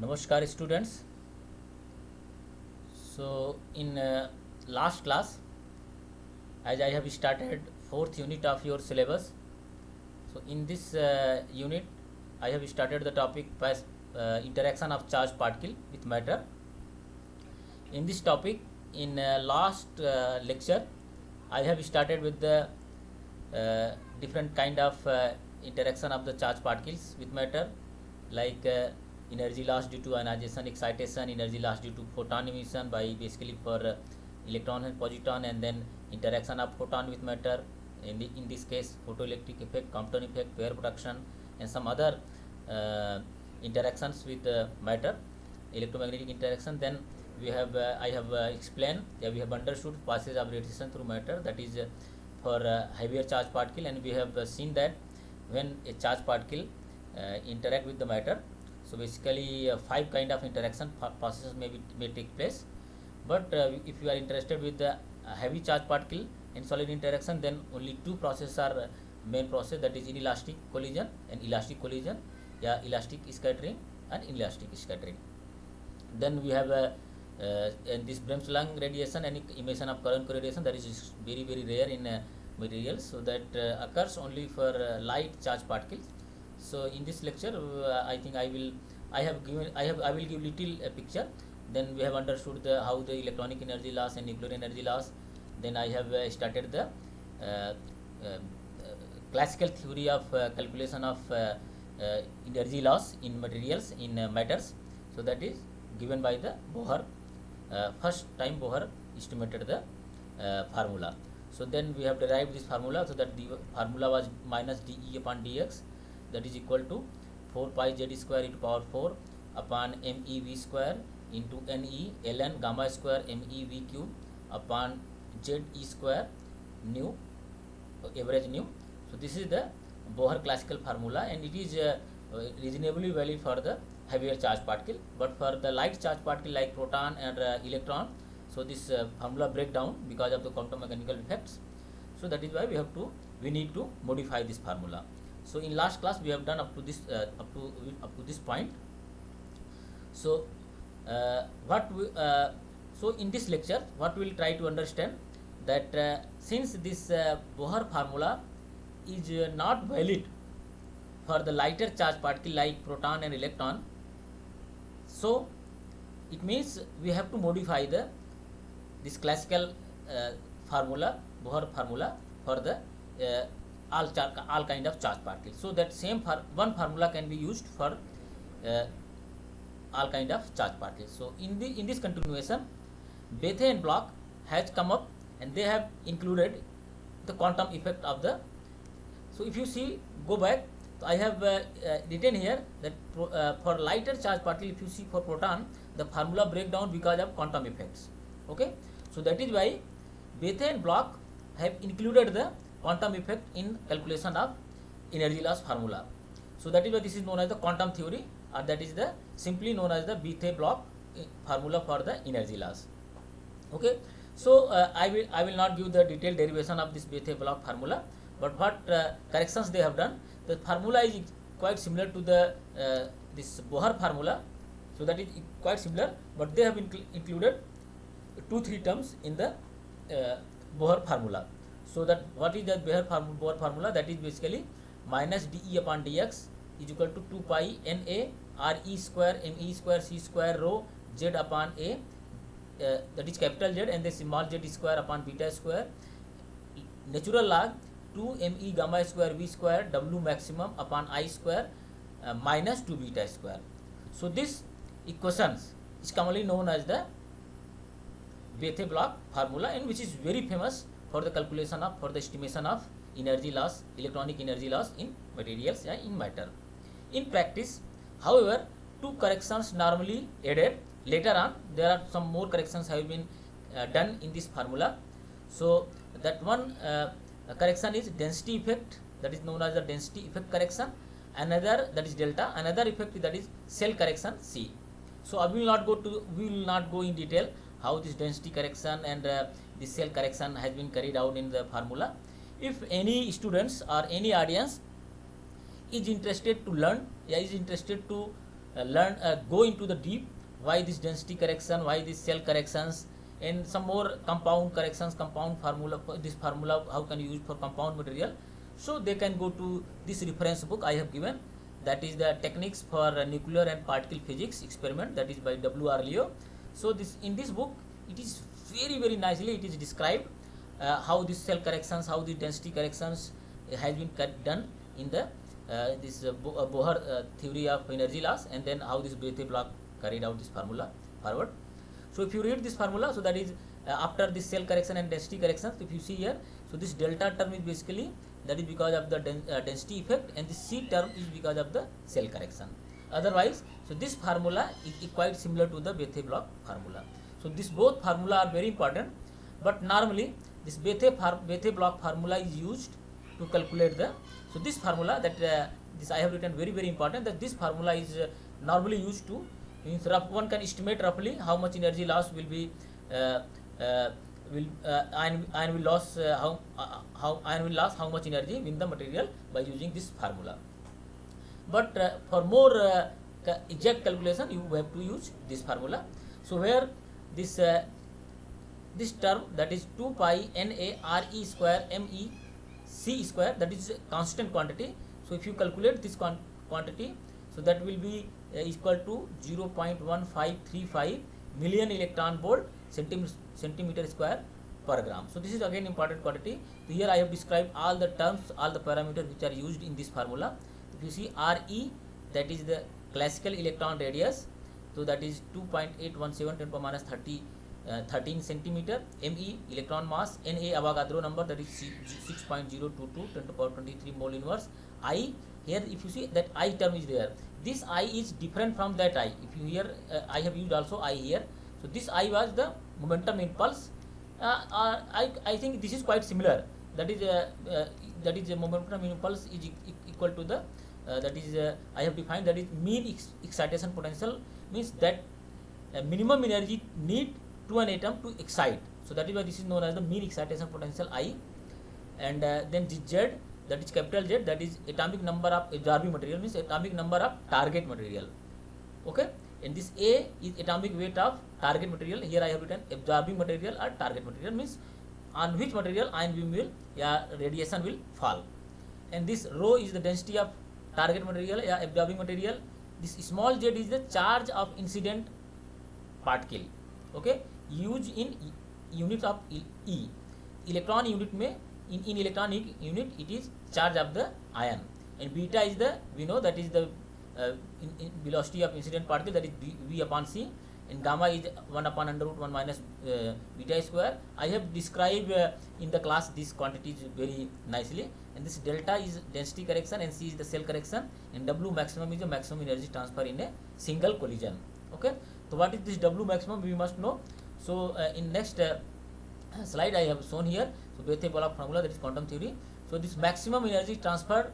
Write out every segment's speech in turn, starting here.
Namaskar students. So in last class, as I have started fourth unit of your syllabus, so in this unit I have started the topic by interaction of charged particle with matter. In this topic, in last lecture, I have started with the different kind of interaction of the charged particles with matter, like energy loss due to ionization, excitation, energy loss due to photon emission by basically for electron and positron, and then interaction of photon with matter, in this case photoelectric effect, Compton effect, pair production, and some other interactions with matter, electromagnetic interaction. Then we have I have explained that we have understood passage of radiation through matter, that is for heavier charge particle, and we have seen that when a charge particle interact with the matter, so basically 5 kind of interaction processes may take place. But if you are interested with the heavy charge particle in solid interaction, then only 2 processes are main process, that is inelastic collision and elastic collision, elastic scattering and inelastic scattering. Then we have this Bremsstrahlung radiation and emission of current radiation, that is very rare in materials, so that occurs only for light charge particles. So in this lecture, I think I will give little picture. Then we have understood how the electronic energy loss and nuclear energy loss. Then I have started the classical theory of calculation of energy loss in materials, in matters. So that is given by the Bohr. First time Bohr estimated the formula. So then we have derived this formula, so that the formula was minus dE upon dx, that is equal to 4 pi z square into power 4 upon mev square into ne ln gamma square mev cube upon ze square nu, average nu. So this is the Bohr classical formula, and it is reasonably valid for the heavier charge particle. But for the light charge particle like proton and electron, so this formula break down because of the quantum mechanical effects. So that is why we need to modify this formula. So in last class we have done up to this point. So so in this lecture what we will try to understand, that since this Bohr formula is not valid for the lighter charge particle like proton and electron, so it means we have to modify this classical formula, Bohr formula, for the all kind of charge particles. So that same one formula can be used for all kind of charge particles. So in this continuation, Bethe and Bloch has come up and they have included the quantum effect of the. So if you see, go back, so I have written here that for lighter charge particle, if you see for proton, the formula break down because of quantum effects. Okay, so that is why Bethe and Bloch have included the quantum effect in calculation of energy loss formula. So that is why this is known as the quantum theory, or that is the simply known as the Bethe-Bloch formula for the energy loss. Okay, so I will not give the detailed derivation of this Bethe-Bloch formula, but what corrections they have done. The formula is quite similar to the this Bohr formula, so that is quite similar, but they have included 2-3 terms in the Bohr formula. So that what is the Bohr formula? That is basically minus dE upon dx is equal to 2 pi na re square me square c square rho z upon a, that is capital Z, and the small z square upon beta square, natural log 2 me gamma square v square w maximum upon I square minus 2 beta square. So this equations is commonly known as the Bethe-Bloch formula, and which is very famous for the calculation of, for the estimation of energy loss, electronic energy loss in materials, in matter. In practice, however, 2 corrections normally added. Later on, there are some more corrections have been done in this formula. So that one correction is density effect, that is known as the density effect correction. Another, that is delta. Another effect, that is cell correction C. So we will not go in detail how this density correction and this cell correction has been carried out in the formula. If any students or any audience is interested to learn, is interested to go into the deep why this density correction, why this cell corrections, and some more compound corrections, compound formula, this formula how can you use for compound material. So they can go to this reference book I have given, that is the techniques for nuclear and particle physics experiment, that is by W.R. Leo. So this in this book it is very nicely it is described how this cell corrections, how the density corrections has been done in the this Bohr theory of energy loss, and then how this Bethe-Bloch carried out this formula forward. So if you read this formula, so that is after this cell correction and density corrections, if you see here, so this delta term is basically that is because of the density effect, and the C term is because of the cell correction. Otherwise, so this formula is quite similar to the Bethe-Bloch formula. So this both formula are very important, but normally this Bethe-Bloch formula is used to calculate the, so this formula that this I have written very important, that this formula is normally used to, means one can estimate roughly how much energy loss will be ion will loss how ion will loss how much energy in the material by using this formula. But for more exact calculation you have to use this formula. So where this this term, that is 2 pi NaRe square Me C square, that is constant quantity. So if you calculate this quantity, so that will be equal to 0.1535 million electron volt centimeter square per gram. So this is again important quantity. So here I have described all the terms, all the parameters which are used in this formula. If you see Re, that is the classical electron radius, so that is 2.817 10 to minus 13 centimeter. Me, electron mass. Na, Avogadro number, that is 6.022 10 to power 23 mole inverse. I, here if you see that I term is there, this I is different from that I. If you hear I have used also I here. So this I was the momentum impulse. I think this is quite similar. That is a momentum impulse is equal to the that is I have defined, that is mean excitation potential, means that minimum energy need to an atom to excite. So that is why this is known as the mean excitation potential I. And then Z, that is capital Z, that is atomic number of absorbing material, means atomic number of target material. Okay, and this A is atomic weight of target material. Here I have written absorbing material or target material, means on which material ion beam will radiation will fall. And this rho is the density of target material absorbing material. This small z is the charge of incident particle. Okay, used in units of E. Electron unit में in electronic unit it is charge of the ion, and beta is the, we know that is the in velocity of incident particle, that is v upon c, and gamma is 1 upon under root 1 minus beta square. I have described in the class these quantities very nicely, and this delta is density correction and C is the cell correction, and W maximum is the maximum energy transfer in a single collision. Okay, so what is this W maximum we must know. So in next slide I have shown here, so Bethe-Bloch formula, that is quantum theory. So this maximum energy transfer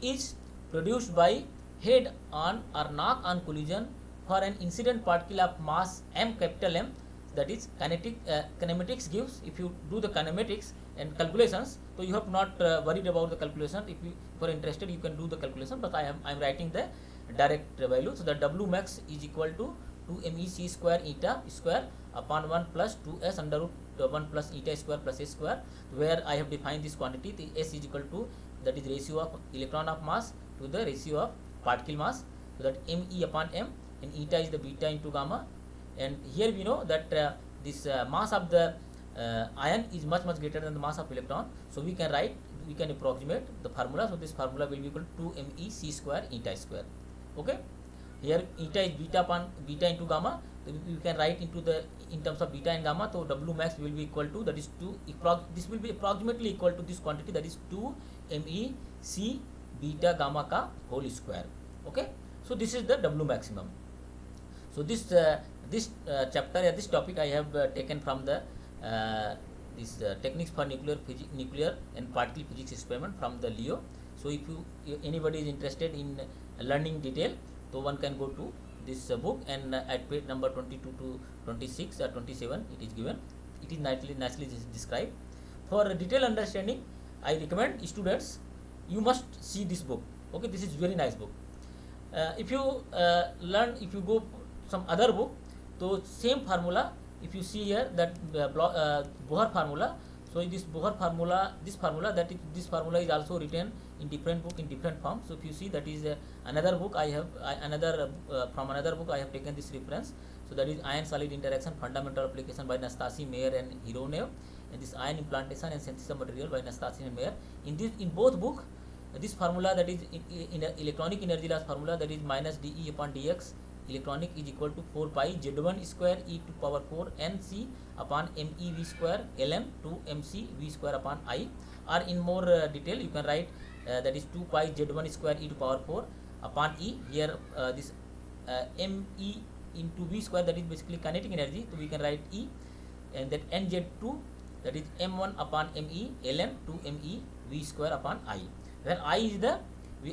is produced by head on or knock on collision for an incident particle of mass m, capital M, that is kinematics gives. If you do the kinematics and calculations, so you have not worried about the calculation. If you are interested, you can do the calculation, but I am writing the direct value. So the W max is equal to 2mec square eta square upon 1 plus 2s under root 1 plus eta square plus s square, where I have defined this quantity. The s is equal to, that is ratio of electron of mass to the ratio of particle mass, so that me upon m, and eta is the beta into gamma. And here we know that this mass of the ion is much greater than the mass of electron, so we can approximate the formula. So this formula will be equal to 2mec square eta square. Okay, here eta is beta into gamma, so you can write in terms of beta and gamma. So W max will be equal to, that is this will be approximately equal to this quantity, that is 2mec beta gamma ka whole square. Okay, so this is the W maximum. So this chapter, this topic I have taken from the this techniques for nuclear and particle physics experiment from the Leo. So if anybody is interested in learning detail, so one can go to this book, and at page number 22 to 26 or 27 it is given. It is nicely described. For detailed understanding, I recommend students, you must see this book. Okay, this is very nice book. if you learn, if you go some other book, so same formula, if you see here that Bohr formula, so this Bohr formula, this formula is also written in different book in different form. So if you see, that is another book I have from another book I have taken this reference. So that is ion solid interaction fundamental application by Nastase, Mayer and Hironev, and this ion implantation and synthesis of material by Nastase and Mayer. In both book, this formula, that is in electronic energy loss formula, that is minus dE upon dx electronic is equal to 4 pi z1 square e to power 4 nc upon mev square lm to mc v square upon I, or in more detail you can write that is 2 pi z1 square e to power 4 upon E. Here this me into v square, that is basically kinetic energy, so we can write E, and that nz2, that is m1 upon me lm to me v square upon I, where I is the,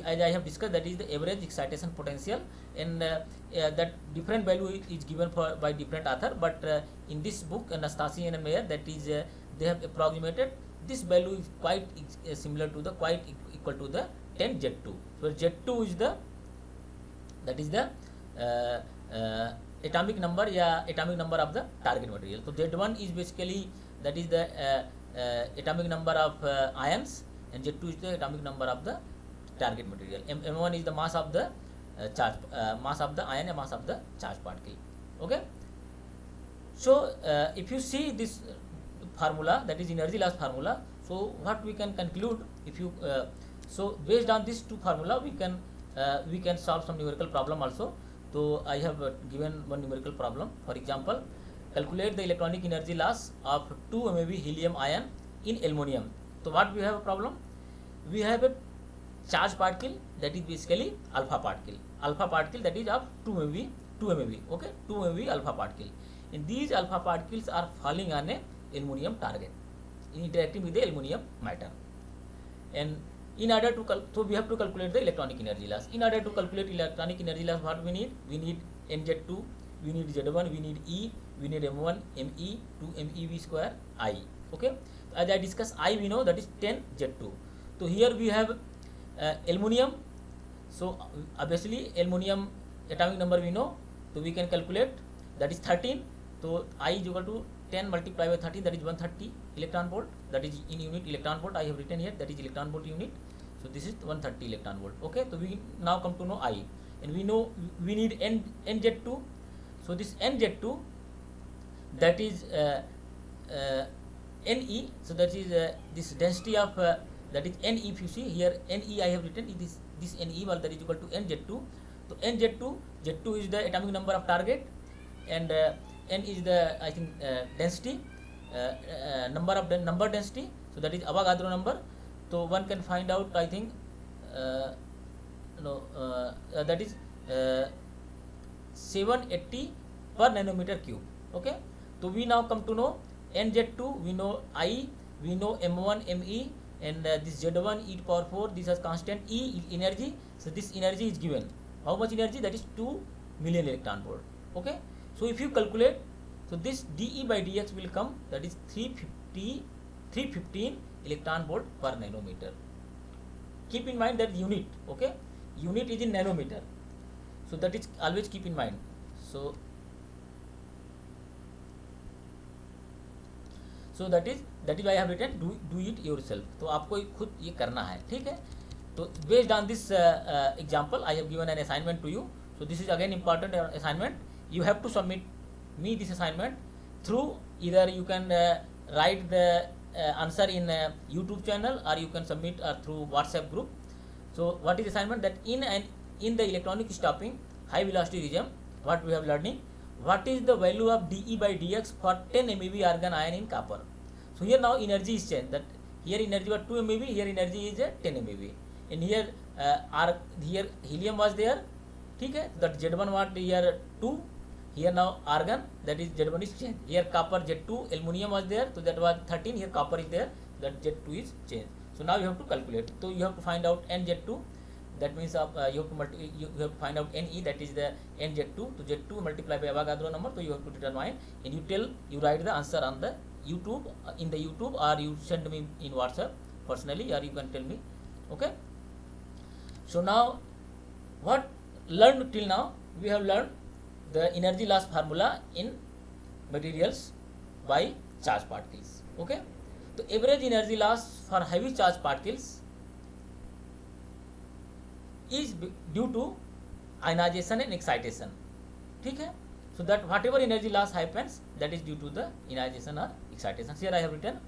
as I have discussed, that is the average excitation potential, and that different value is given by different author, but in this book Nastase and Mayer, that is they have approximated this value is quite similar to the, quite equal to the 10 Z2, where Z2 is the, that is the atomic number of the target material. So Z1 is basically, that is the atomic number of ions, and Z2 is the atomic number of the target material. M1 is the mass of the charge, mass of the ion and mass of the charge particle. Okay. So if you see this formula, that is energy loss formula, so what we can conclude, if you so based on this two formula, we can solve some numerical problem also. So I have given one numerical problem. For example, calculate the electronic energy loss of 2 MeV helium ion in aluminum. So what we have a problem? We have a charge particle, that is basically alpha particle that is of 2 MeV, okay, 2 MeV alpha particle, and these alpha particles are falling on a aluminum target, interacting with the aluminum matter, and in order to so we have to calculate the electronic energy loss. In order to calculate electronic energy loss, what we need nz2, we need z1, we need E, we need m1 me to mev square I, okay. As I discussed, I we know, that is 10 z2. So here we have aluminum, so obviously aluminum atomic number we know, so we can calculate, that is 13. So I is equal to 10 multiplied by 13, that is 130 electron volt, that is in unit electron volt I have written here, that is electron volt unit. So this is 130 electron volt, okay. So we now come to know I, and we know we need nz2. So this nz2, that is Ne, so that is this density of that is Ne. If you see here, Ne I have written, it is this Ne, well, that is equal to nz2. So nz2, z2 is the atomic number of target, and n is the, I think, density, number density, so that is Avogadro number. So one can find out, I think, that is 780 per nanometer cube, okay. So we now come to know nz2, we know I, we know m1 me, and this z1 e to power 4, this has constant E energy. So this energy is given, how much energy? That is 2 million electron volt, okay. So if you calculate, so this dE by dx will come, that is 315 electron volt per nanometer. Keep in mind that unit, okay, unit is in nanometer, so that is always keep in mind. So that is why I have written do it yourself. तो आपको खुद ये करना है, ठीक है. तो based on this example, I have given an assignment to you. So this is again important assignment. You have to submit me this assignment through, either you can write the answer in YouTube channel, or you can submit through WhatsApp group. So what is assignment? That in the electronic stopping high velocity region, what we have learning, what is the value of dE by dx for 10 MeV argon ion in copper. So here now energy is changed, that here energy was 2 MeV, here energy is 10 MeV, and here here helium was there, ठीक है, that Z1 was here 2, here now argon, that is Z1 is changed, here copper Z2, aluminum was there, so that was 13, here copper is there, that Z2 is changed. So now you have to calculate, so you have to find out nZ2, that means you have to find out Ne, that is the nZ2, so Z2 multiplied by Avogadro number, so you have to determine, and you write the answer on the YouTube, in the YouTube, or you send me in WhatsApp personally, or you can tell me, okay. So now what learned till now, we have learned the energy loss formula in materials by charged particles. Okay, so average energy loss for heavy charged particles is due to ionization and excitation. ठीक है, so that whatever energy loss happens, that is due to the ionization or excitation. Here I have written,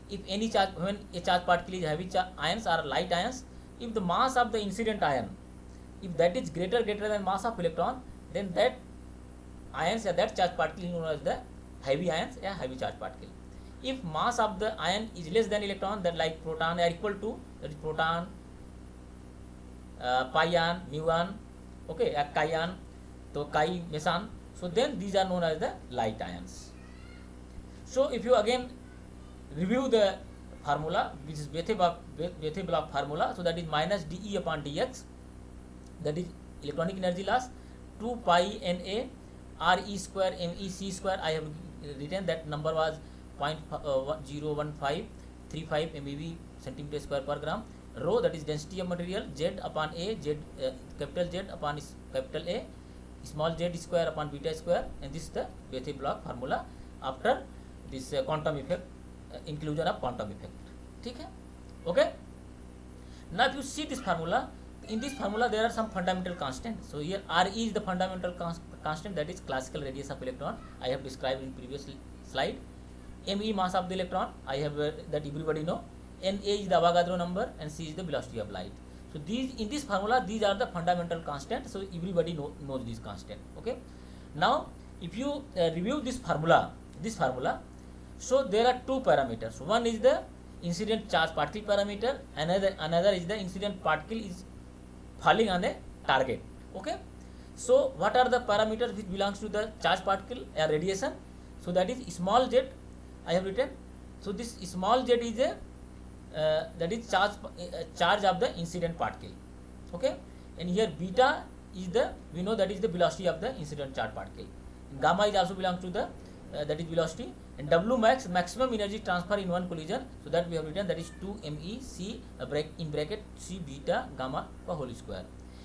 if any charge, when a charge particle is heavy ions or light ions, if the mass of the incident ion, if that is greater than mass of electron, then that ions or that charge particle is known as the heavy ions or heavy charge particle. If mass of the ion is less than electron, then like proton are equal to, that is proton, pion, muon, okay, cation, so chi, meson, so then these are known as the light ions. So if you again review the formula, which is Bethe-Bloch formula, so that is minus dE upon dx, that is electronic energy loss, 2 pi Na Re square MEc square. I have written that number was 0.01535 MeV centimeter square per gram. Rho, that is density of material, Z upon A, capital Z upon capital A, small z square upon beta square, and this is the Bethe-Bloch formula after this quantum effect, inclusion of quantum effect. ठीक है, okay. Now if you see this formula, in this formula there are some fundamental constants. So here Re is the fundamental constant, that is classical radius of electron. I have described in previous slide. Me, mass of the electron, I have that everybody know. Na is the Avogadro number, and C is the velocity of light. So these, in this formula, these are the fundamental constants. So everybody knows this constant. Okay. Now if you review this formula, so there are two parameters. One is the incident charge particle parameter, another is the incident particle is falling on a target. Okay. So what are the parameters which belongs to the charge particle radiation? So that is small z, I have written. So this small z is a that is charge of the incident particle. Okay, and here beta is the, we know that is the velocity of the incident charge particle. And gamma is also belongs to the that is velocity, and W max, maximum energy transfer in one collision. So that we have written, that is 2 me c in bracket c beta gamma whole square.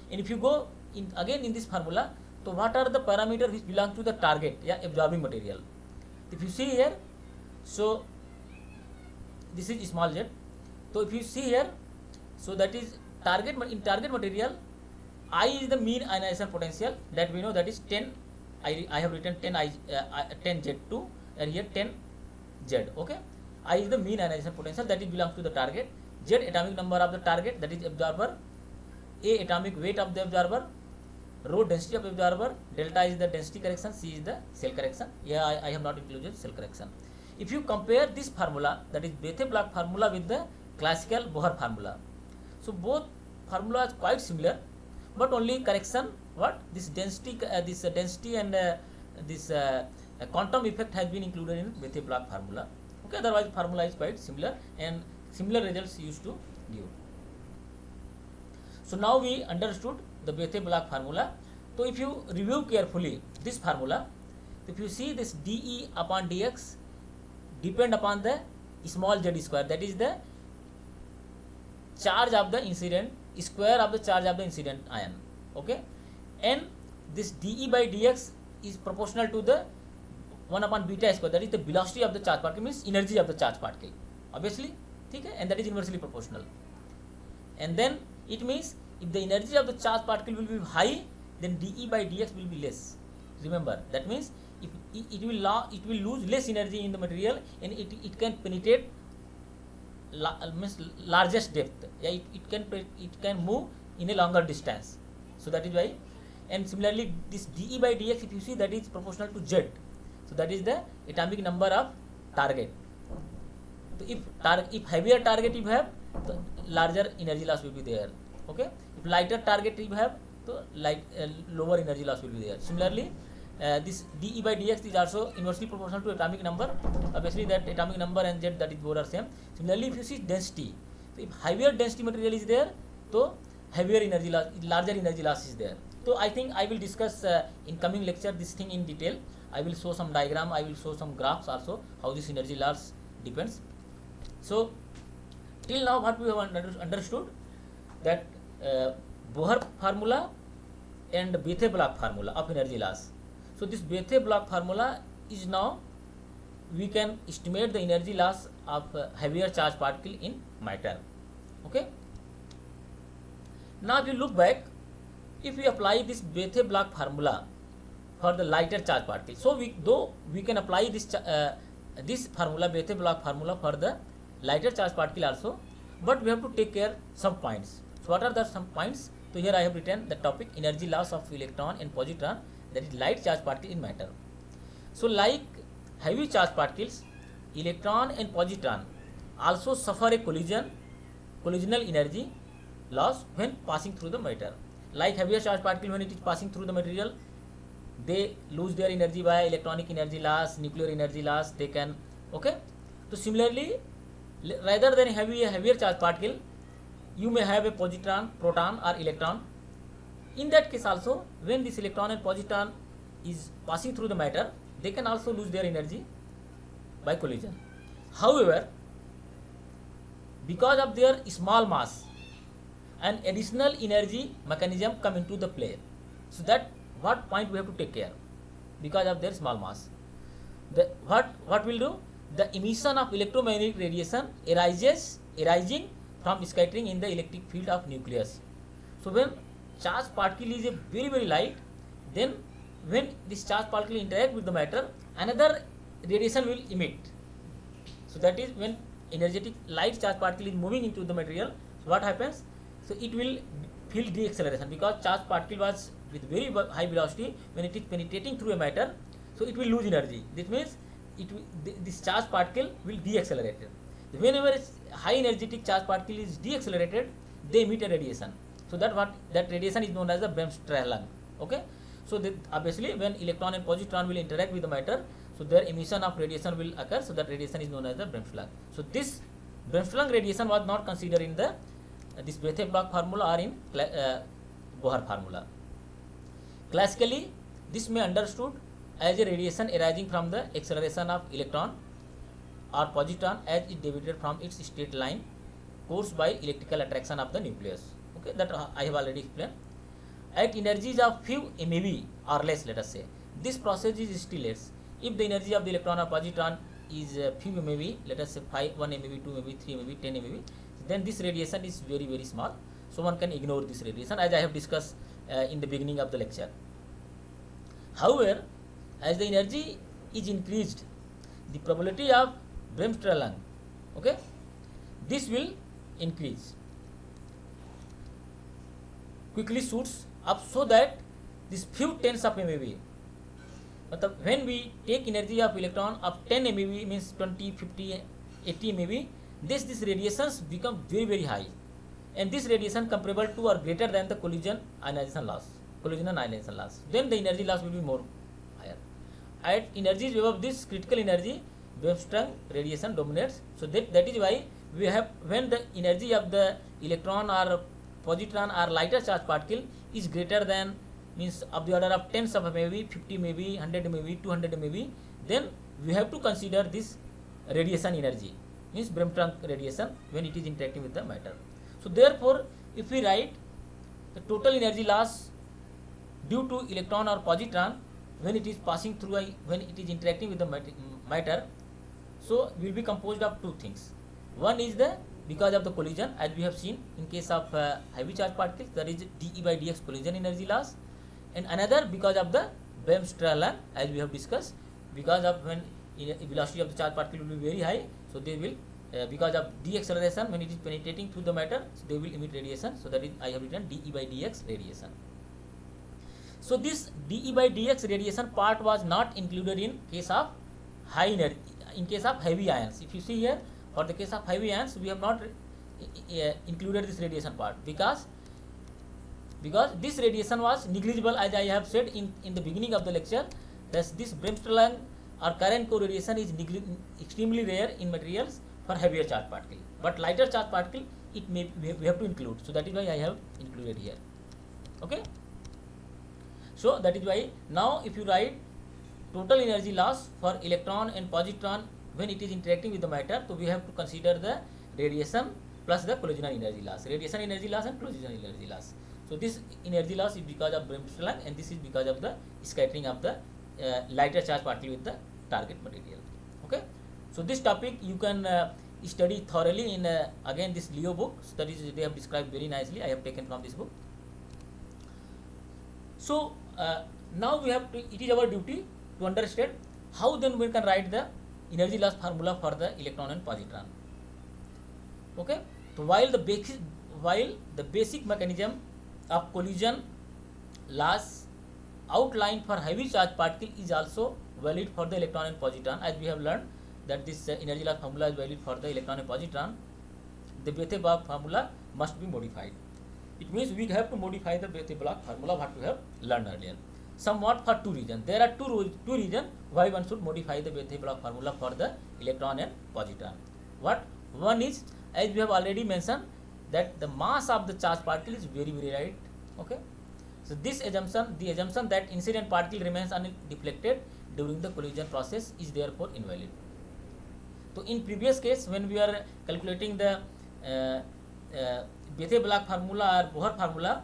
And if you go in again in this formula, so what are the parameters which belong to the target, absorbing material? If you see here, so this is small z. So if you see here, so that is target, in target material, I is the mean ionization potential, that we know, that is 10. I have written 10 Z2, and here 10 Z. Okay, I is the mean ionization potential, that is belongs to the target. Z atomic number of the target, that is absorber. A atomic weight of the absorber. Rho density of absorber. Delta is the density correction. C is the cell correction. Yeah, I have not included cell correction. If you compare this formula, that is Bethe-Bloch formula, with the classical Bohr formula, so both formulas quite similar, but only correction, what this density, and this quantum effect has been included in Bethe-Bloch formula. Okay, otherwise formula is quite similar, and similar results used to give. So now we understood the Bethe-Bloch formula. So if you review carefully this formula, if you see this dE upon dx depend upon the small z square, that is the charge of the incident, square of the charge of the incident ion. Okay, and this dE by dx is proportional to the 1 upon beta square, that is the velocity of the charge particle, means energy of the charge particle, obviously. Okay, and that is inversely proportional. And then it means if the energy of the charge particle will be high, then dE by dx will be less. Remember, that means if it will lose less energy in the material, and it can penetrate means largest depth. Yeah, it can move in a longer distance. So that is why. And similarly, this dE by dx, if you see, that is proportional to z. So that is the atomic number of target. So if heavier target you have, so larger energy loss will be there. Okay. If lighter target you have, so lower energy loss will be there. Similarly, this dE by dx is also inversely proportional to atomic number. Obviously, that atomic number and z, that is both are same. Similarly, if you see density, so if heavier density material is there, so heavier energy loss, larger energy loss is there. So I think I will discuss in coming lecture this thing in detail. I will show some diagram, I will show some graphs also, how this energy loss depends. So till now what we have understood, that Bohr formula and Bethe-Bloch formula of energy loss. So this Bethe-Bloch formula is now we can estimate the energy loss of heavier charge particle in matter. Okay. Now if you look back, if we apply this Bethe-Bloch formula for the lighter charge particle, so we can apply this formula, Bethe-Bloch formula, for the lighter charge particle also, but we have to take care some points. So what are the some points? So here I have written the topic energy loss of electron and positron, that is light charge particle in matter. So like heavy charge particles, electron and positron also suffer a collisional energy loss when passing through the matter. Like heavier charge particle, when it is passing through the material, they lose their energy by electronic energy loss, nuclear energy loss, they can, okay. So similarly, rather than heavier charge particle, you may have a positron, proton or electron. In that case also, when this electron and positron is passing through the matter, they can also lose their energy by collision. However, because of their small mass, an additional energy mechanism come into the play. So that what point we have to take care, because of their small mass. What will do? The emission of electromagnetic radiation arising from scattering in the electric field of nucleus. So when charge particle is a very light, then when this charge particle interact with the matter, another radiation will emit. So that is when energetic light charge particle is moving into the material. So what happens? So it will feel deceleration, because charge particle was with very high velocity. When it is penetrating through a matter, so it will lose energy. This means this charge particle will deaccelerate. Whenever high energetic charge particle is deaccelerated, they emit a radiation. So that radiation is known as the Bremsstrahlung. Okay. So obviously when electron and positron will interact with the matter, so their emission of radiation will occur. So that radiation is known as the Bremsstrahlung. So this Bremsstrahlung radiation was not considered in the this Bethe-Bloch formula or in Bohr formula. Classically, this may understood as a radiation arising from the acceleration of electron or positron as it deviated from its straight line caused by electrical attraction of the nucleus. Okay, that I have already explained. At energies of few MeV or less, let us say, this process is still less. If the energy of the electron or positron is few MeV, let us say 1 MeV, 2 MeV, 3 MeV, 10 MeV, then this radiation is very small. So one can ignore this radiation, as I have discussed in the beginning of the lecture. However, as the energy is increased, the probability of Bremsstrahlung, okay, this will increase, quickly shoots up, so that this few tens of MeV, when we take energy of electron of 10 MeV, means 20, 50, 80 MeV, this radiations become very high, and this radiation comparable to or greater than the collision and ionization loss. Then the energy loss will be more higher. At energies above this critical energy, Bremsstrahlung radiation dominates. So that is why we have, when the energy of the electron or positron or lighter charge particle is greater than, means of the order of tens of MeV, 50 MeV, 100 MeV, 200 MeV, then we have to consider this radiation energy, means Bremsstrahlung radiation, when it is interacting with the matter. So therefore, if we write the total energy loss due to electron or positron when it is passing through when it is interacting with the matter, so will be composed of two things. One is the because of the collision, as we have seen in case of heavy charge particles, there is dE by dx collision energy loss, and another because of the Bremsstrahlung, as we have discussed, because of when velocity of the charge particle will be very high, so they will because of deacceleration, when it is penetrating through the matter, so they will emit radiation. So that is, I have written dE by dx radiation. So this dE by dx radiation part was not included in case of high energy, in case of heavy ions. If you see here, for the case of heavy ions, we have not included this radiation part, because this radiation was negligible, as I have said in the beginning of the lecture. Thus this Bremsstrahlung or current co-radiation is extremely rare in materials for heavier charge particle, but lighter charge particle it may we have to include. So that is why I have included here. Okay. So that is why now if you write total energy loss for electron and positron when it is interacting with the matter, so we have to consider the radiation plus the collisional energy loss, radiation energy loss and collisional energy loss. So this energy loss is because of Bremsstrahlung, and this is because of the scattering of the lighter charge particle with the target material. Okay, so this topic you can study thoroughly in again this Leo book. So that is, they have described very nicely. I have taken from this book. So now we have to, it is our duty to understand how then we can write the energy loss formula for the electron and positron. Okay, so while the basic mechanism of collision loss outlined for heavy charge particle is also valid for the electron and positron, as we have learned that this energy loss formula is valid for the electron and positron, the Bethe-Bloch formula must be modified. It means we have to modify the Bethe-Bloch formula what we have learned earlier. Somewhat for two reasons. There are two reasons why one should modify the Bethe-Bloch formula for the electron and positron. What? One is, as we have already mentioned, that the mass of the charged particle is very light. Okay. So this assumption, the assumption that incident particle remains undeflected during the collision process, is therefore invalid. So in previous case, when we are calculating the Bethe-Bloch formula or Bohr formula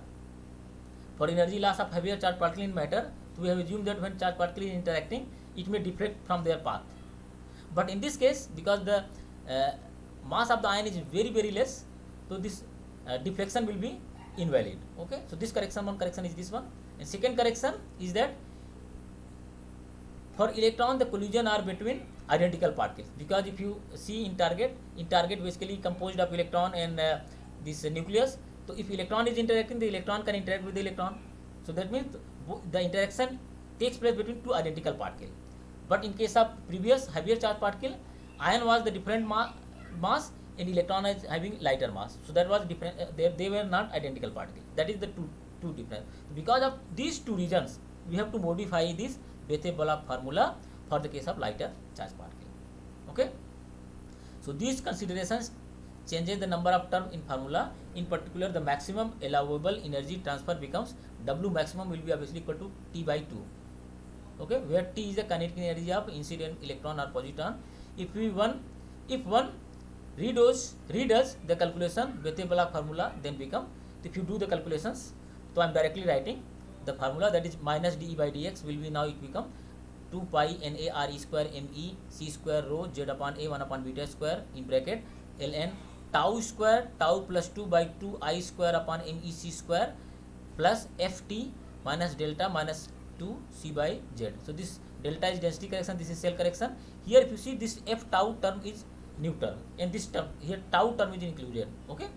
for energy loss of heavier charged particle in matter, so we have assumed that when charged particle is interacting, it may deflect from their path. But in this case, because the mass of the ion is very less, so this deflection will be invalid. Okay, so this correction, one correction is this one, and second correction is that for electron the collision are between identical particles, because if you see in target basically composed of electron and this nucleus. So if electron is interacting, the electron can interact with the electron. So that means the interaction takes place between two identical particles. But in case of previous heavier charge particle, ion was the different mass and electron is having lighter mass. So that was different. They were not identical particles. That is the two difference. Because of these two reasons, we have to modify this Bethe-Bloch formula for the case of lighter charge particle. Okay. So these considerations changes the number of terms in formula. In particular, the maximum allowable energy transfer becomes W maximum will be obviously equal to T by 2. Okay, where T is the kinetic energy of incident electron or positron. If one redoes the calculation Bethe-Bloch formula, then become, if you do the calculations, so I am directly writing the formula, that is minus dE by dx will be, now it become 2 pi NA RE square ME C square rho Z upon A 1 upon beta square in bracket ln tau square tau plus 2 by 2 I square upon MEC square plus FT minus delta minus 2 C by Z. So this delta is density correction, this is cell correction. Here if you see, this F tau term is new term, and this term here tau term is included. Okay,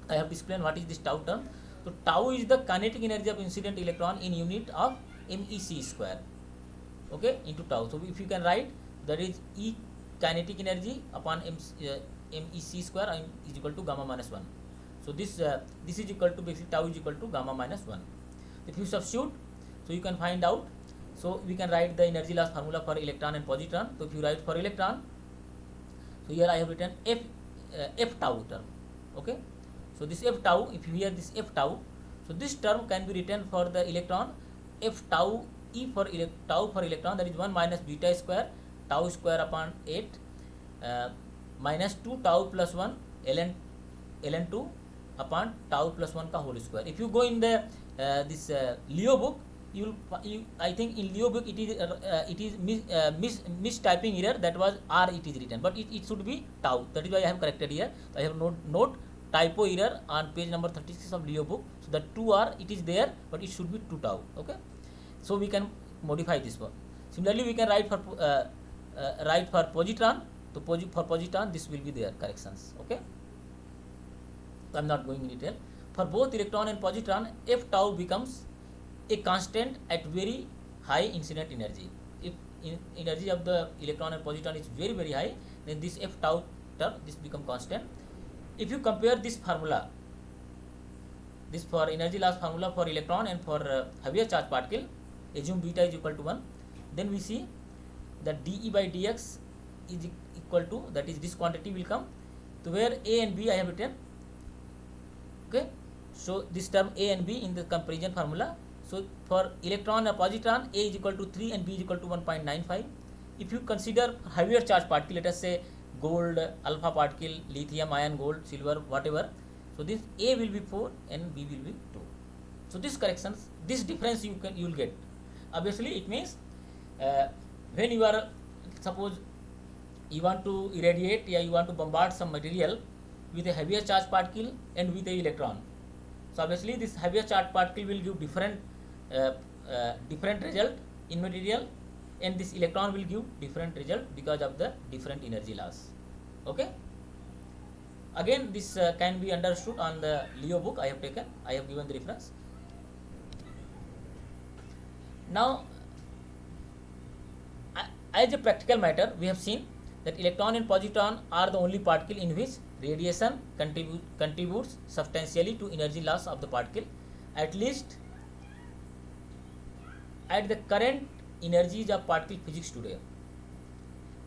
I have to explain what is this tau term. So tau is the kinetic energy of incident electron in unit of MEC square. Okay, into tau. So if you can write, that is E kinetic energy upon MEC square is equal to gamma minus 1. So this is equal to, basically tau is equal to gamma minus 1. If you substitute, so you can find out. So we can write the energy loss formula for electron and positron. So if you write for electron, so here I have written F tau term. Okay, so this F tau, if you hear this F tau, so this term can be written for the electron F tau E for tau for electron, that is 1 minus beta square tau square upon 8 minus 2 tau plus 1 ln 2 upon tau plus 1 ka whole square. If you go in the this Leo book, I think in Leo book it is mistyping error, that was R it is written, but it should be tau. That is why I have corrected here. I have note typo error on page number 36 of Leo book. So the 2R it is there, but it should be 2 tau. Okay, so we can modify this one. Similarly, we can write for positron. So for positron, this will be their corrections. Okay, so I am not going in detail. For both electron and positron, F tau becomes a constant at very high incident energy. If energy of the electron and positron is very high, then this F tau term, this become constant. If you compare this formula, this for energy loss formula for electron and for heavier charge particle, assume beta is equal to 1, then we see that dE by dx is equal to, that is this quantity will come to where A and B I have written. Okay, so this term A and B in the comparison formula. So for electron or positron, A is equal to 3 and B is equal to 1.95. If you consider heavier charge particle, let us say gold, alpha particle, lithium, iron, gold, silver, whatever. So this A will be 4 and B will be 2. So this corrections, this difference you will get. Obviously it means when you are, suppose you want to irradiate, you want to bombard some material with a heavier charge particle and with a electron. So obviously this heavier charge particle will give different result in material, and this electron will give different result because of the different energy loss. Okay. Again this can be understood on the Leo book. I have given the reference. Now as a practical matter, we have seen that electron and positron are the only particle in which radiation contributes substantially to energy loss of the particle, at least at the current energies of particle physics today.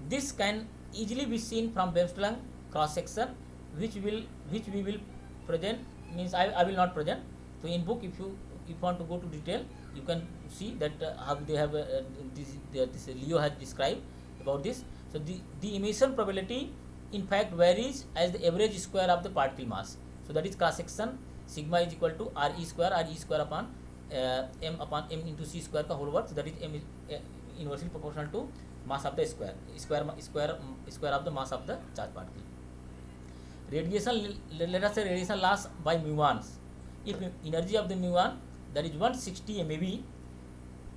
This can easily be seen from Bremsstrahlung cross section, which we will present, means I will not present. So in book, if you want to go to detail, you can see that how they have this Leo has described about this. So the emission probability in fact varies as the average square of the particle mass. So that is cross section sigma is equal to re square upon m into c square का whole work. So that is m is inversely proportional to mass of the square of the mass of the charged particle. Radiation, let us say radiation loss by muons. If energy of the muon, that is 160 MeV,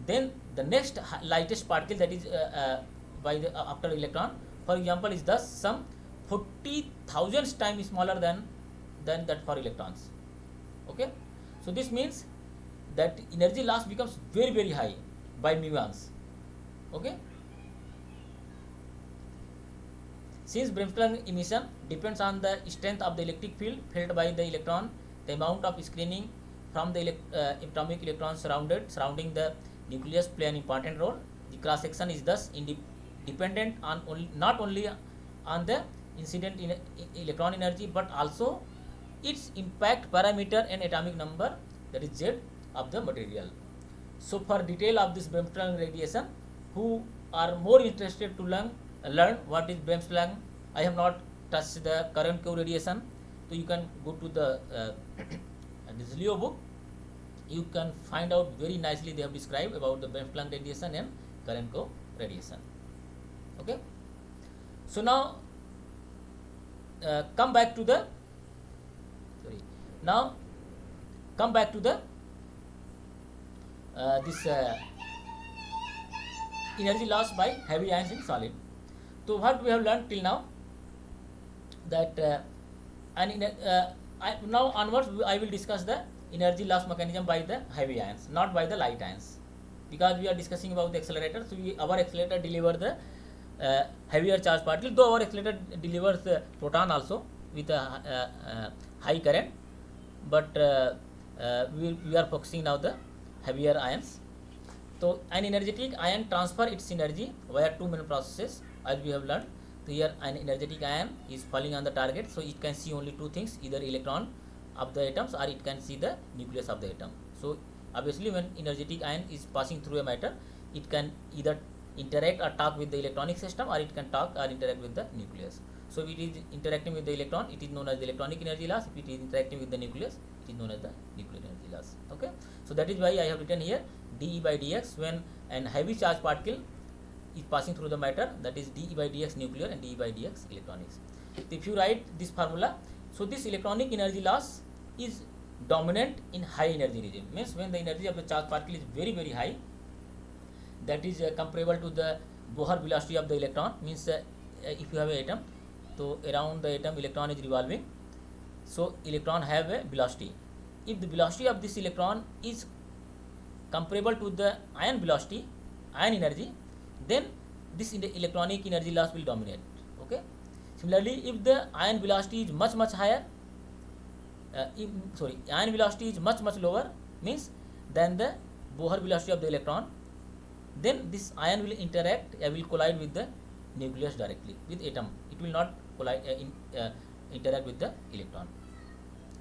then the next lightest particle, that is by the after electron, for example, is thus some 40,000 times smaller than that for electrons. Okay, so this means that energy loss becomes very high by muons. Okay, since Bremsstrahlung emission depends on the strength of the electric field felt by the electron, the amount of screening from the atomic electrons surrounding the nucleus play an important role. The cross section is thus dependent on not only on the incident electron energy but also its impact parameter and atomic number, that is Z, of the material. So for detail of this Bremsstrahlung radiation, who are more interested to learn what is Bremsstrahlung, I have not touched the current core radiation, so you can go to the this Leo book. You can find out very nicely they have described about the Bremsstrahlung radiation and current core radiation. Okay, so now come back to the this energy loss by heavy ions in solid. So what we have learned till now, that now onwards I will discuss the energy loss mechanism by the heavy ions, not by the light ions, because we are discussing about the accelerator. So our accelerator delivers the heavier charge particle, though our accelerator delivers the proton also with a high current, but we are focusing now the heavier ions. So an energetic ion transfer its energy via two main processes, as we have learned. So here an energetic ion is falling on the target, so it can see only two things, either electron of the atoms or it can see the nucleus of the atom. So obviously when energetic ion is passing through a matter, it can either interact or talk with the electronic system, or it can talk or interact with the nucleus. So if it is interacting with the electron, it is known as the electronic energy loss. If it is interacting with the nucleus, it is known as the nuclear energy loss. Okay, so that is why I have written here dE by dx when an heavy charge particle is passing through the matter, that is dE by dx nuclear and dE by dx electronics. So if you write this formula, so this electronic energy loss is dominant in high energy regime, means when the energy of the charge particle is very high, that is comparable to the Bohr velocity of the electron, means if you have an atom, so around the atom electron is revolving, so electron have a velocity. If the velocity of this electron is comparable to the ion velocity, ion energy, then this electronic energy loss will dominate. Okay, similarly if the ion velocity is much higher, ion velocity is much lower, means than the Bohr velocity of the electron, then this ion will will collide with the nucleus directly with atom. It will not collide interact with the electron.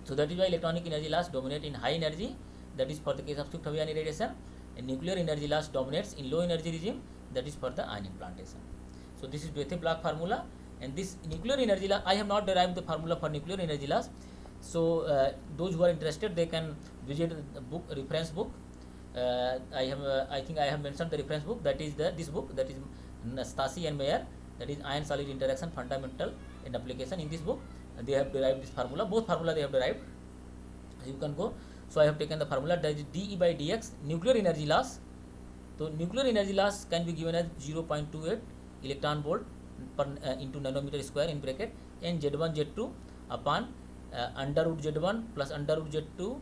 So that is why electronic energy loss dominate in high energy, that is for the case of swift heavy ion irradiation, and nuclear energy loss dominates in low energy regime, that is for the ion implantation. So this is Bethe-Bloch formula, and this nuclear energy loss, I have not derived the formula for nuclear energy loss. So those who are interested, they can visit the book, reference book. I think I have mentioned the reference book, that is this book, that is Stasi and Mayer, that is ion solid interaction fundamental and application. In this book they have derived this formula, both formula they have derived. You can go. So I have taken the formula, that is dE by dx nuclear energy loss. So nuclear energy loss can be given as 0.28 electron volt per into nanometer square in bracket n Z1 Z2 upon under root Z1 plus under root Z2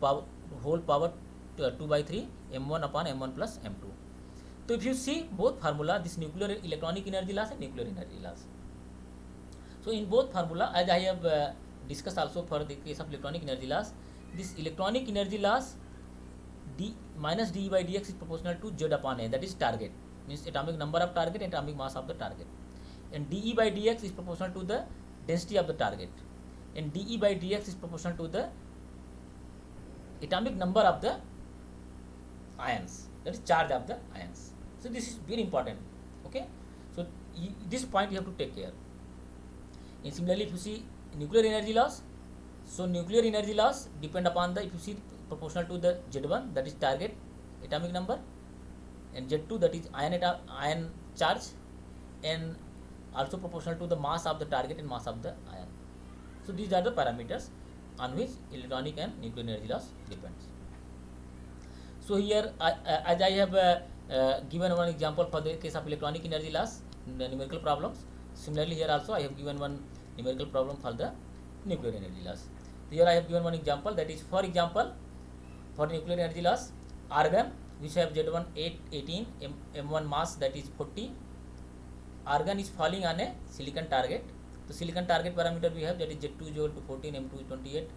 power, whole power 2 by 3 m1 upon m1 plus m2. So if you see both formula, this nuclear electronic energy loss and nuclear energy loss. So in both formula, as I have discussed also for the case of electronic energy loss, this electronic energy loss d minus dE by dx is proportional to Z upon A, that is target, means atomic number of target and atomic mass of the target, and dE by dx is proportional to the density of the target, and dE by dx is proportional to the atomic number of the ions, that is charge of the ions. So this is very important. Okay, so this point you have to take care. And similarly, if you see nuclear energy loss, so nuclear energy loss depend upon the, if you see, proportional to the Z1, that is target atomic number, and Z2, that is ion charge, and also proportional to the mass of the target and mass of the ion. So these are the parameters on which electronic and nuclear energy loss depends. So here as I have given one example for the case of electronic energy loss, the numerical problems. Similarly here also I have given one numerical problem for the nuclear energy loss. Here I have given one example, that is, for example, for nuclear energy loss, argon which have Z1 18 m1 mass, that is 40, argon is falling on a silicon target. So silicon target parameter we have, that is Z2 is equal to 14, m2 is 28,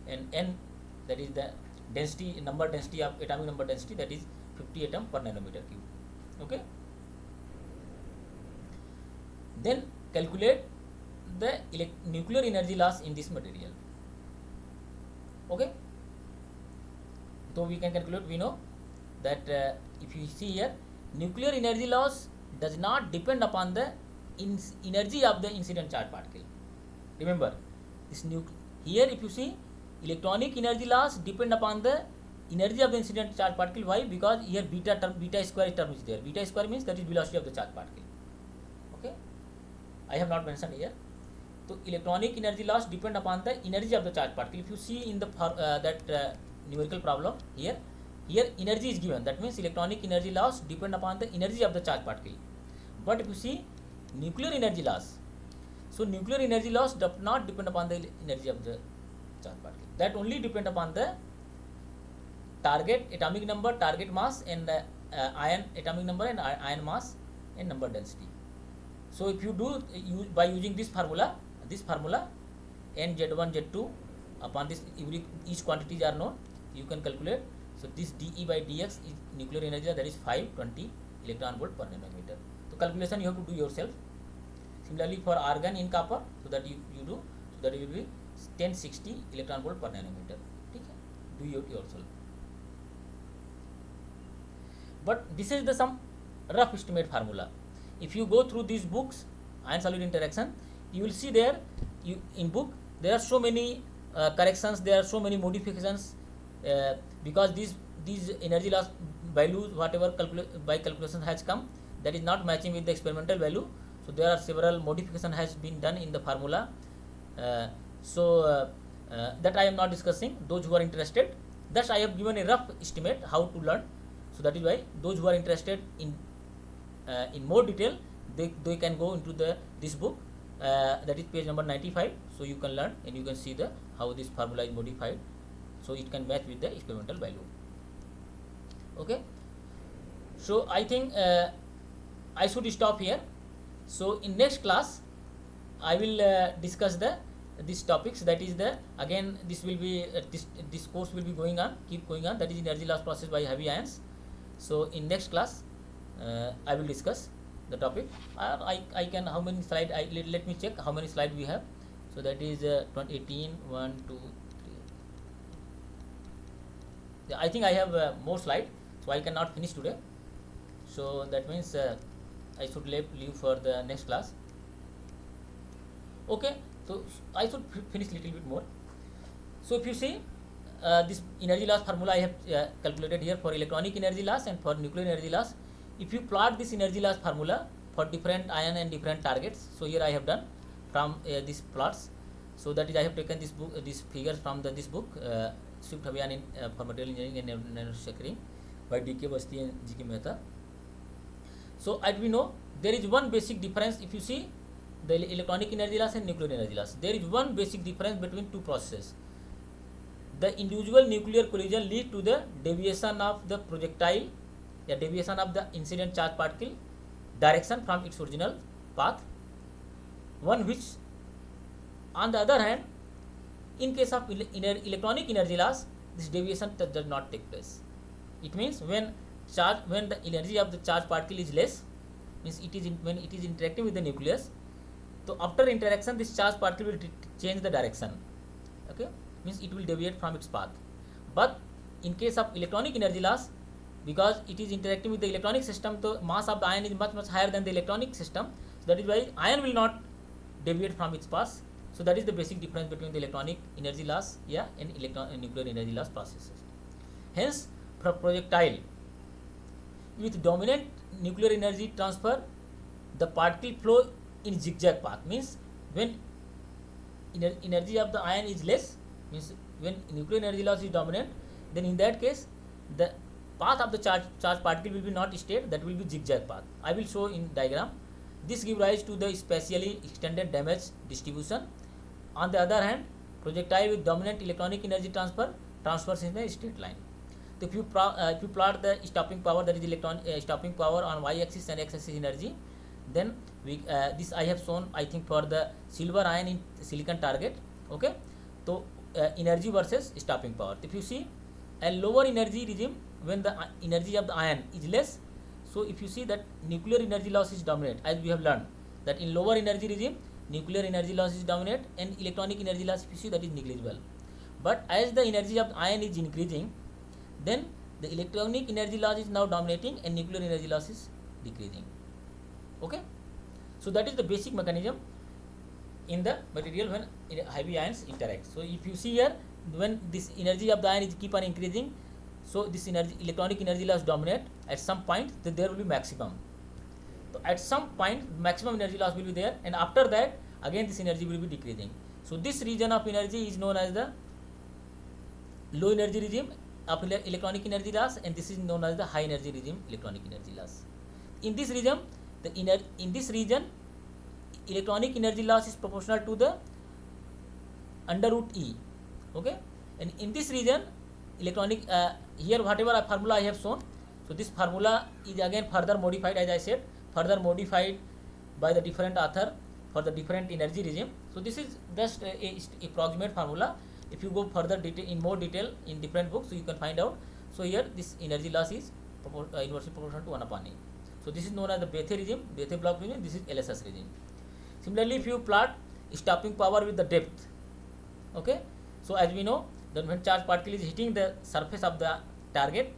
and n, that is the density, number density of atomic number density, that is 50 atom per nanometer cube. Okay, then calculate the nuclear energy loss in this material. Okay, so we can calculate, we know that if you see here, nuclear energy loss does not depend upon the energy of the incident charge particle. Remember this here if you see, electronic energy loss depend upon the energy of the incident charge particle. Why? Because here beta square term is there. Beta square means that is velocity of the charge particle. Okay, I have not mentioned here. So electronic energy loss depend upon the energy of the charge particle. If you see in the numerical problem here energy is given, that means electronic energy loss depend upon the energy of the charge particle. But if you see nuclear energy loss, so nuclear energy loss does not depend upon the energy of the charge particle, that only depend upon the target atomic number, target mass, and ion atomic number and ion mass and number density. So if you do by using this formula n Z1 Z2 upon this, each quantities are known, you can calculate. So this dE by dx is nuclear energy, that is 520 electron volt per nanometer. So calculation you have to do yourself. Similarly for argon in copper, so that you do, so that it will be 1060 electron volt per nanometer. Okay, do yourself. But this is the some rough estimate formula. If you go through these books, ion solid interaction, you will see there, in book there are so many corrections, there are so many modifications, because these energy loss values, whatever by calculation has come, that is not matching with the experimental value. So there are several modification has been done in the formula. That I am not discussing. Those who are interested, thus I have given a rough estimate how to learn. So that is why those who are interested in more detail, they can go into this book, that is page number 95. So you can learn and you can see the how this formula is modified, so it can match with the experimental value. Okay, so I think I should stop here. So in next class I will discuss these topics, that is again this will be this course will be keep going on, that is energy loss process by heavy ions. So in next class I will discuss the topic. I can, how many slide, let me check how many slide we have. So that is 18 1 2 3. Yeah, I think I have more slide, so I cannot finish today. So that means I should leave for the next class. Okay, So I should finish little bit more. So if you see this energy loss formula I have calculated here for electronic energy loss and for nuclear energy loss. If you plot this energy loss formula for different ion and different targets, so here I have done from these plots. So that is I have taken this book, these figures from this book, Swift Abhiyan in for material engineering and nanomanufacturing by D.K. Basti and G.K. Mehta. So as we know, there is one basic difference. If you see the electronic energy loss and nuclear energy loss, there is one basic difference between two processes. The individual nuclear collision lead to the deviation of the projectile, deviation of the incident charge particle direction from its original path. One which, on the other hand, in case of electronic energy loss, this deviation does not take place. It means when the energy of the charge particle is less, means when it is interacting with the nucleus, so after interaction this charge particle will change the direction. Okay, means it will deviate from its path. But in case of electronic energy loss, because it is interacting with the electronic system, the mass of the ion is much higher than the electronic system. So that is why ion will not deviate from its path. So that is the basic difference between the electronic energy loss and nuclear energy loss processes. Hence, for projectile with dominant nuclear energy transfer, the particle flow in zigzag path. Means when energy of the ion is less, means when nuclear energy loss is dominant, then in that case the path of the charge particle will be not straight, that will be zigzag path. I will show in diagram. This gives rise to the spatially extended damage distribution. On the other hand, projectile with dominant electronic energy transfers in a straight line. So if you plot the stopping power, that is stopping power on y-axis and x-axis energy, then this I have shown, I think, for the silver ion in silicon target. Okay, so energy versus stopping power. If you see a lower energy regime, when the energy of the ion is less, so if you see that nuclear energy loss is dominant, as we have learned that in lower energy regime nuclear energy loss is dominant and electronic energy loss, if you see, that is negligible. But as the energy of the ion is increasing, then the electronic energy loss is now dominating and nuclear energy loss is decreasing. Okay, so that is the basic mechanism in the material when heavy ions interact. So if you see here, when this energy of the ion is keep on increasing, so this electronic energy loss dominate. At some point there will be maximum. So at some point maximum energy loss will be there, and after that again this energy will be decreasing. So this region of energy is known as the low energy regime of electronic energy loss, and this is known as the high energy regime electronic energy loss. In this region, electronic energy loss is proportional to the under root E. Okay, and in this region electronic here whatever formula I have shown, so this formula is again further modified, as I said, further modified by the different author for the different energy regime. So this is just a approximate formula. If you go further in more detail in different books, so you can find out. So here this energy loss is inversely proportional to 1/A. So this is known as the Bethe regime, Bethe block regime. This is LSS regime. Similarly, if you plot stopping power with the depth, okay. So as we know, that when charge particle is hitting the surface of the target,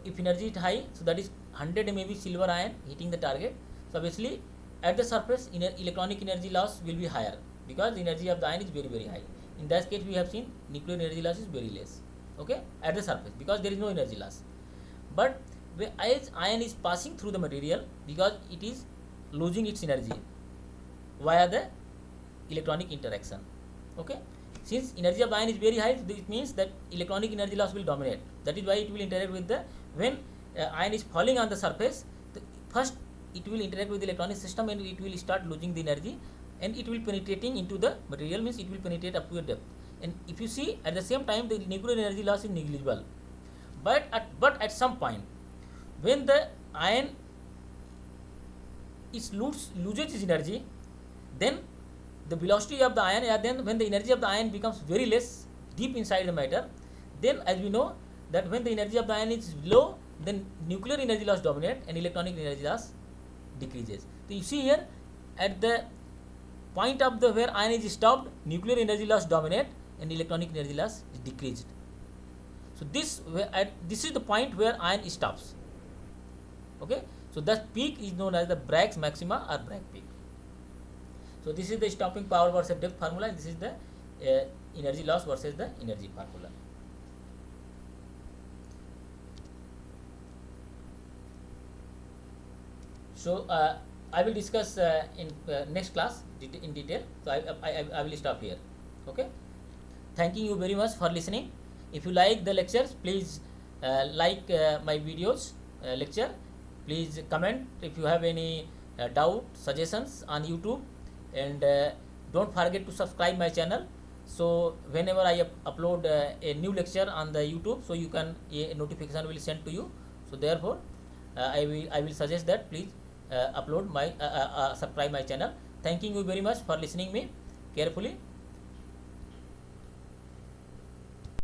if energy is high, so that is 100 MeV silver ion hitting the target. So obviously at the surface electronic energy loss will be higher because the energy of the ion is very high. In that case we have seen nuclear energy loss is very less, okay, at the surface because there is no energy loss. But as ion is passing through the material, because it is losing its energy via the electronic interaction, okay. Since energy of the ion is very high, it means that electronic energy loss will dominate. That is why it will interact with the, when ion is falling on the surface, first it will interact with the electronic system and it will start losing the energy, and it will penetrating into the material, means it will penetrate up to a depth. And if you see, at the same time the nuclear energy loss is negligible. But at some point, when the ion loses its energy, then the velocity of the ion, then when the energy of the ion becomes very less deep inside the matter, then as we know that when the energy of the ion is low, then nuclear energy loss dominate and electronic energy loss decreases. So you see here, at the point of the where ion is stopped, nuclear energy loss dominate and electronic energy loss is decreased. So this is the point where ion stops. Okay, so that peak is known as the Bragg's maxima or Bragg peak. So this is the stopping power versus depth formula, and this is the energy loss versus the energy formula. So I will discuss in next class in detail. So I will stop here. Okay. Thanking you very much for listening. If you like the lectures, please like my videos lecture. Please comment if you have any doubt, suggestions on YouTube, and don't forget to subscribe my channel. So whenever I upload a new lecture on the YouTube, so you can a notification will send to you. So therefore, I will suggest that please subscribe my channel. Thanking you very much for listening me carefully.